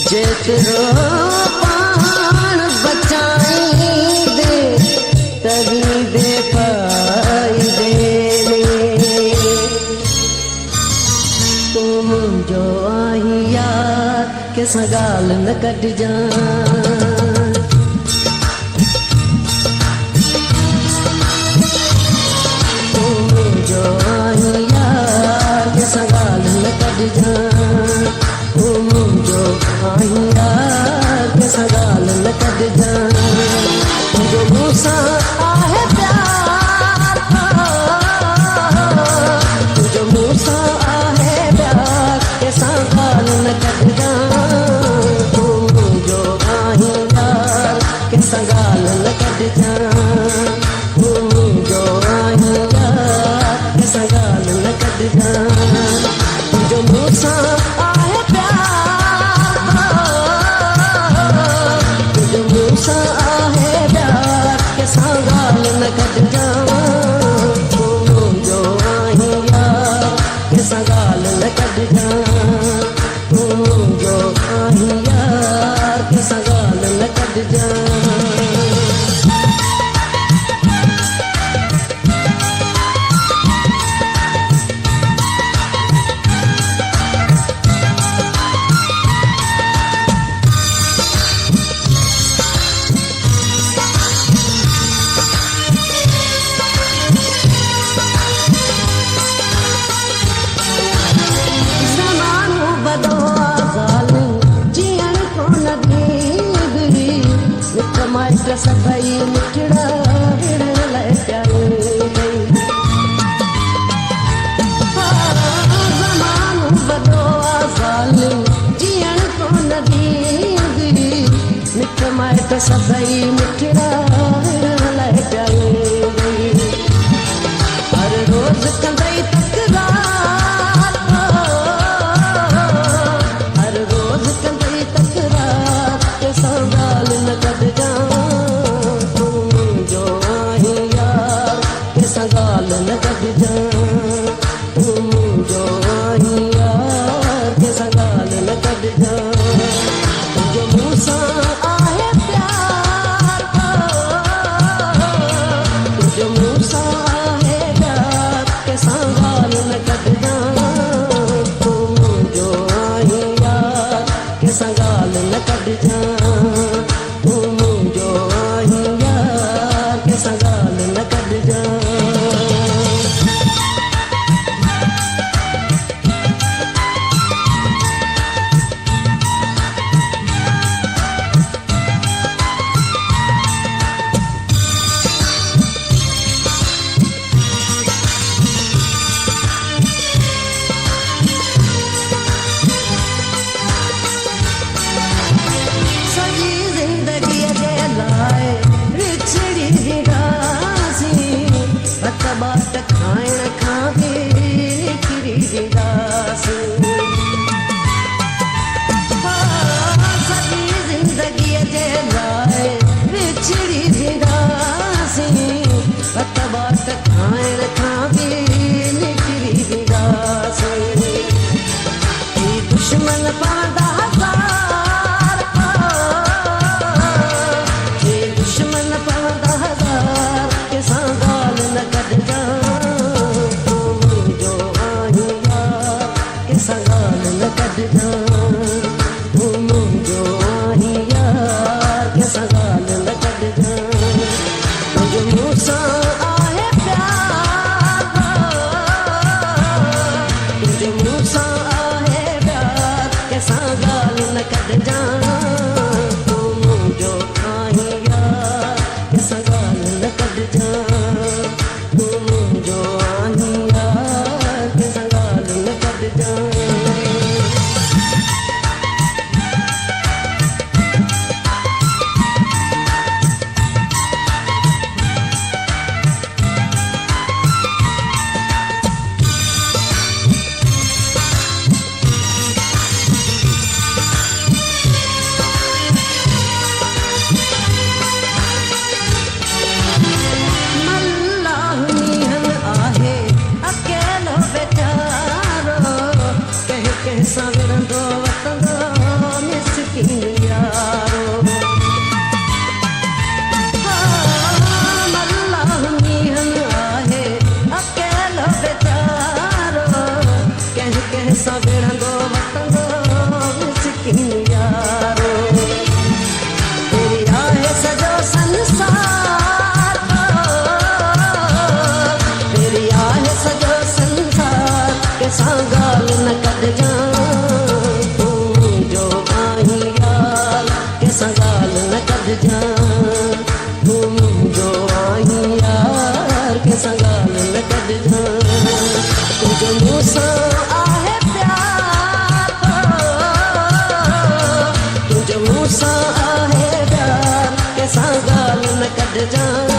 जेतिरो पाण बचाई दे तभी दे पाई दे तुम जो आई यार के सगाल न कट जा तुम जो आई यार के सगाल न कट जा तुम जो आईया के सगाल न कट जा जो मूसा आहे प्यार जो मूसा आहे प्यार के सगाल न कट जा तुम जो आईया के सगाल न कट जा तुम जो आईया के सगाल न कट जा जो मूसा सगाल न कट जा तुम जो आई यार के सगाल न कट जा तुम जो आई यार के सगाल न कट जा सभई मिठड़ा विड़न लाइ प्यारे ज़मानो वॾो आहे ज़ालिम जीअण कोन ॾींदी मिट माइट सभई मिठड़ा विड़न लाइ प्यारे हर रोज़ कंदई तकरार हर रोज़ कंदई तकरार के सगाल न कट जा सगाल न कट जा तुम जो आई यार के सगाल न कट जा जो मूसा आहे प्यार जो मूसा आहे प्यार के सगाल न कट जा तुम जो आई यार के सगाल न कट जा तुम जो आई यार के सगाल न कट जा के संगाल न कढजां। तुंहिंजो मूंसां आहे प्यार, तुंहिंजो मूंसां आहे प्यार के संगाल न कढजां।